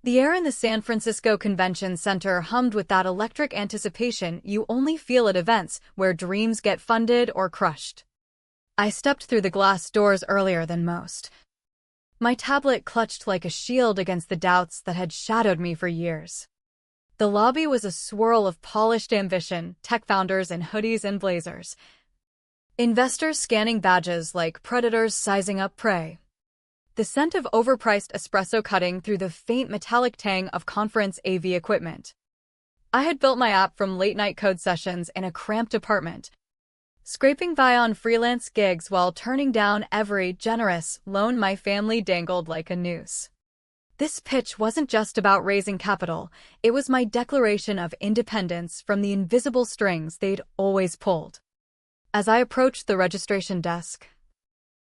The air in the San Francisco Convention Center hummed with that electric anticipation you only feel at events where dreams get funded or crushed. I stepped through the glass doors earlier than most. My tablet clutched like a shield against the doubts that had shadowed me for years. The lobby was a swirl of polished ambition, tech founders in hoodies and blazers. Investors scanning badges like predators sizing up prey. The scent of overpriced espresso cutting through the faint metallic tang of conference AV equipment. I had built my app from late-night code sessions in a cramped apartment, scraping by on freelance gigs while turning down every generous loan my family dangled like a noose. This pitch wasn't just about raising capital, it was my declaration of independence from the invisible strings they'd always pulled. As I approached the registration desk,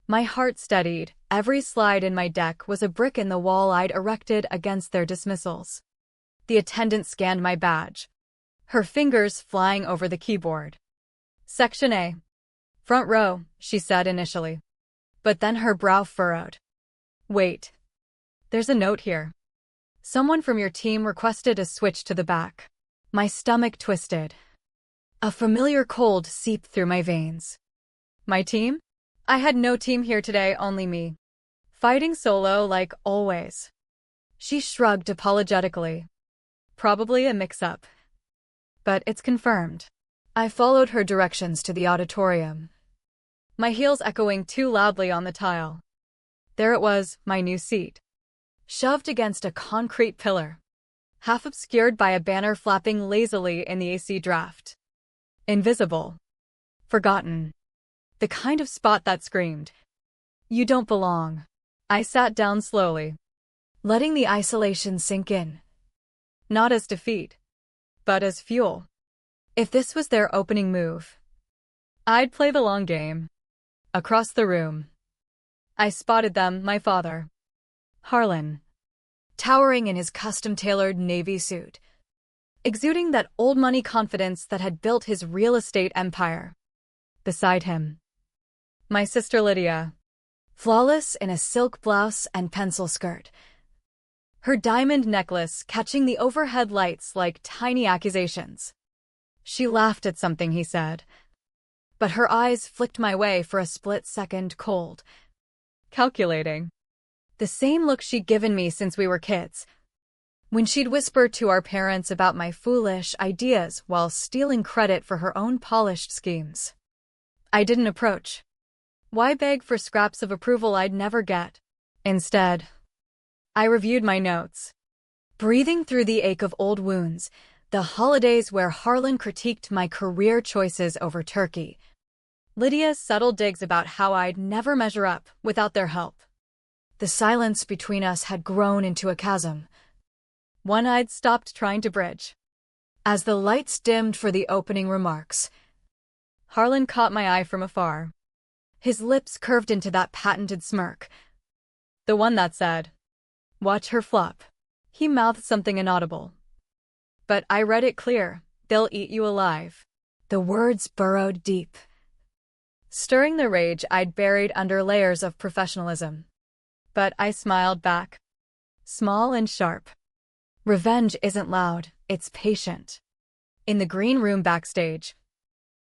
my heart steadied. Every slide in my deck was a brick in the wall I'd erected against their dismissals. The attendant scanned my badge, her fingers flying over the keyboard. Section A. Front row, she said initially. But then her brow furrowed. Wait. There's a note here. Someone from your team requested a switch to the back. My stomach twisted. A familiar cold seeped through my veins. My team? I had no team here today, only me. Fighting solo like always. She shrugged apologetically. Probably a mix-up. But it's confirmed. I followed her directions to the auditorium, my heels echoing too loudly on the tile. There it was, my new seat, shoved against a concrete pillar, half obscured by a banner flapping lazily in the AC draft. Invisible. Forgotten. The kind of spot that screamed, "You don't belong." I sat down slowly, letting the isolation sink in. Not as defeat, but as fuel. If this was their opening move, I'd play the long game. Across the room, I spotted them, my father, Harlan, towering in his custom-tailored navy suit, exuding that old money confidence that had built his real estate empire. Beside him, my sister Lydia, flawless in a silk blouse and pencil skirt, her diamond necklace catching the overhead lights like tiny accusations. She laughed at something he said, but her eyes flicked my way for a split second, cold, calculating. The same look she'd given me since we were kids, when she'd whisper to our parents about my foolish ideas while stealing credit for her own polished schemes. I didn't approach. Why beg for scraps of approval I'd never get? Instead, I reviewed my notes, breathing through the ache of old wounds, the holidays where Harlan critiqued my career choices over Turkey, Lydia's subtle digs about how I'd never measure up without their help. The silence between us had grown into a chasm, one I'd stopped trying to bridge. As the lights dimmed for the opening remarks, Harlan caught my eye from afar. His lips curved into that patented smirk, the one that said, "Watch her flop." He mouthed something inaudible, but I read it clear. "They'll eat you alive." The words burrowed deep, stirring the rage I'd buried under layers of professionalism. But I smiled back, small and sharp. Revenge isn't loud, it's patient. In the green room backstage,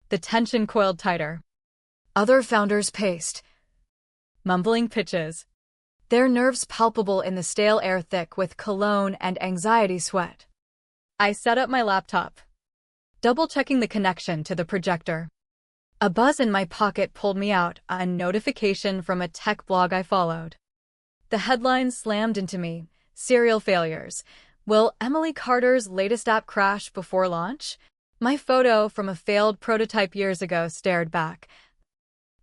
the tension coiled tighter. Other founders paced, mumbling pitches, their nerves palpable in the stale air thick with cologne and anxiety sweat. I set up my laptop, double-checking the connection to the projector. A buzz in my pocket pulled me out, a notification from a tech blog I followed. The headline slammed into me, "Serial failures. Will Emily Carter's latest app crash before launch?" My photo from a failed prototype years ago stared back.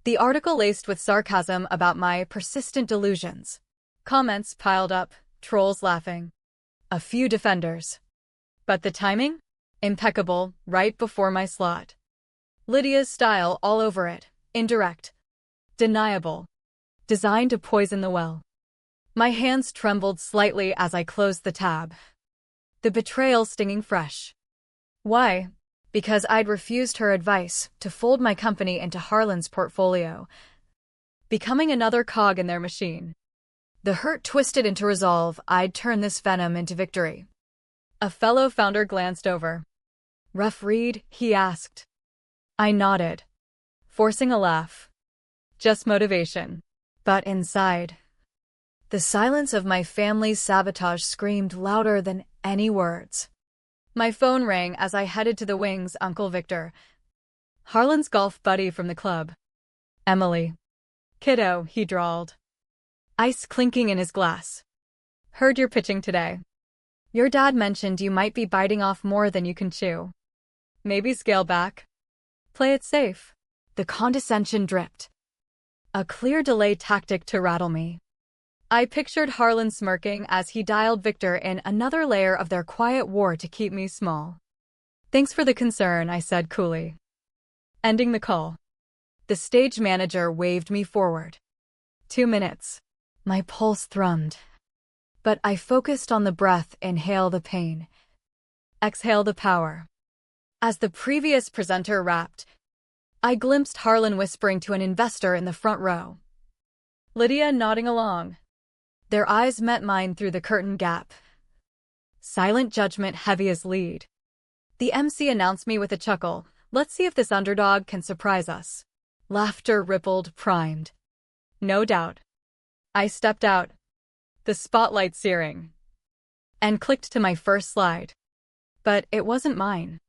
The article laced with sarcasm about my persistent delusions. Comments piled up, trolls laughing. A few defenders. But the timing? Impeccable, right before my slot. Lydia's style all over it, indirect, deniable, designed to poison the well. My hands trembled slightly as I closed the tab. The betrayal stinging fresh. Why? Because I'd refused her advice to fold my company into Harlan's portfolio, becoming another cog in their machine. The hurt twisted into resolve. I'd turn this venom into victory. A fellow founder glanced over. "Rough read?" he asked. I nodded, forcing a laugh. Just motivation. But inside, the silence of my family's sabotage screamed louder than any words. My phone rang as I headed to the wings. Uncle Victor, Harlan's golf buddy from the club. "Emily." "Kiddo," he drawled, ice clinking in his glass. "Heard you're pitching today. Your dad mentioned you might be biting off more than you can chew. Maybe scale back. Play it safe." The condescension dripped. A clear delay tactic to rattle me. I pictured Harlan smirking as he dialed Victor in, another layer of their quiet war to keep me small. "Thanks for the concern," I said coolly. Ending the call, the stage manager waved me forward. 2 minutes. My pulse thrummed. But I focused on the breath. Inhale the pain. Exhale the power. As the previous presenter rapped, I glimpsed Harlan whispering to an investor in the front row. Lydia nodding along. Their eyes met mine through the curtain gap. Silent judgment heavy as lead. The MC announced me with a chuckle. "Let's see if this underdog can surprise us." Laughter rippled, primed. No doubt. I stepped out, the spotlight searing, and clicked to my first slide. But it wasn't mine.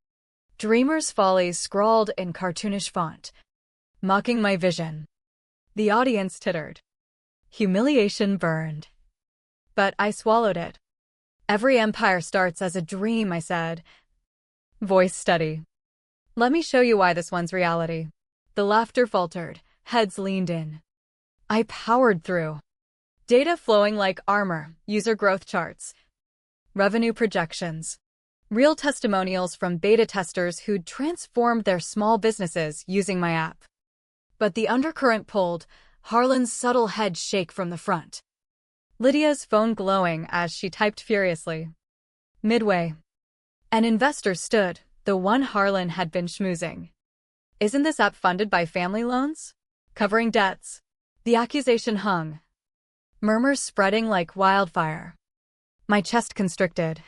Dreamer's Folly scrawled in cartoonish font, mocking my vision. The audience tittered. Humiliation burned. But I swallowed it. "Every empire starts as a dream," I said. Voice steady. "Let me show you why this one's reality." The laughter faltered, heads leaned in. I powered through. Data flowing like armor, user growth charts, revenue projections, real testimonials from beta testers who'd transformed their small businesses using my app. But the undercurrent pulled, Harlan's subtle head shake from the front. Lydia's phone glowing as she typed furiously. Midway, an investor stood, the one Harlan had been schmoozing. "Isn't this app funded by family loans? Covering debts?" The accusation hung, murmurs spreading like wildfire. My chest constricted.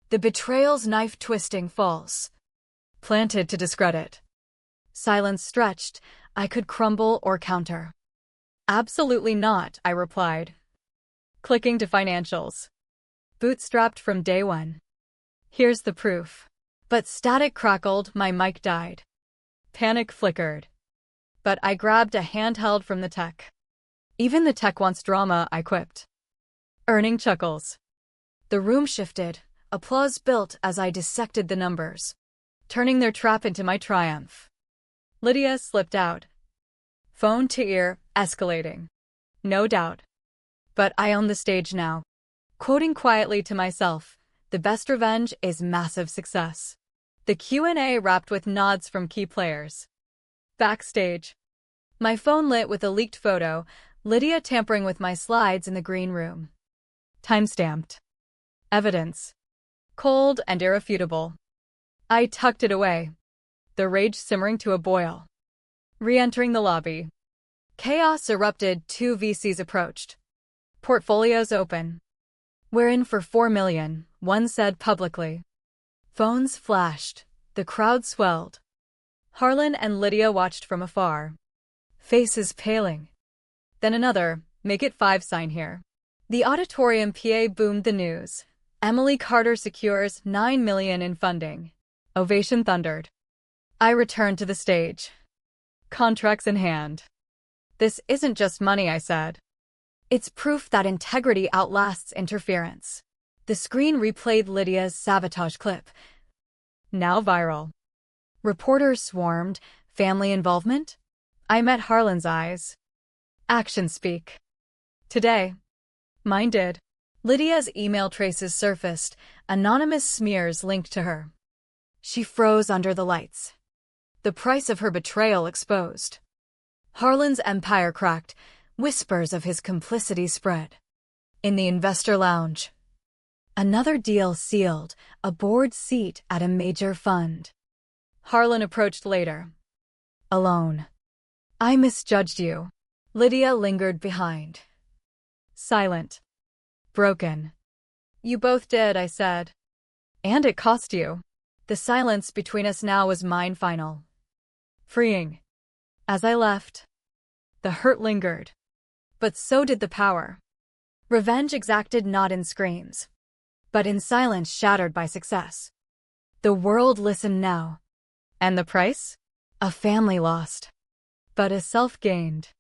The betrayal's knife-twisting false, planted to discredit. Silence stretched. I could crumble or counter. "Absolutely not," I replied, clicking to financials. Bootstrapped from day one. Here's the proof. But static crackled, my mic died. Panic flickered. But I grabbed a handheld from the tech. "Even the tech wants drama," I quipped. Earning chuckles. The room shifted. Applause built as I dissected the numbers, turning their trap into my triumph. Lydia slipped out. Phone to ear, escalating. No doubt. But I own the stage now. Quoting quietly to myself, "The best revenge is massive success." The Q&A wrapped with nods from key players. Backstage. My phone lit with a leaked photo, Lydia tampering with my slides in the green room. Timestamped. Evidence. Cold and irrefutable. I tucked it away, the rage simmering to a boil. Re-entering the lobby. Chaos erupted. 2 VCs approached. Portfolios open. "We're in for $4 million, one said publicly. Phones flashed. The crowd swelled. Harlan and Lydia watched from afar. Faces paling. Then another, "Make it 5 sign here." The auditorium PA boomed the news. Emily Carter secures $9 million in funding. Ovation thundered. I returned to the stage. Contracts in hand. "This isn't just money," I said. "It's proof that integrity outlasts interference." The screen replayed Lydia's sabotage clip. Now viral. Reporters swarmed. Family involvement? I met Harlan's eyes. Actions speak. Today. Mine did. Lydia's email traces surfaced, anonymous smears linked to her. She froze under the lights. The price of her betrayal exposed. Harlan's empire cracked. Whispers of his complicity spread. In the investor lounge. Another deal sealed, a board seat at a major fund. Harlan approached later. Alone. "I misjudged you." Lydia lingered behind. Silent. Broken. You both did, I said. And it cost you. The silence between us now was mine final. Freeing. As I left, the hurt lingered. But so did the power. Revenge exacted not in screams, but in silence shattered by success. The world listened now. And the price? A family lost. But a self gained.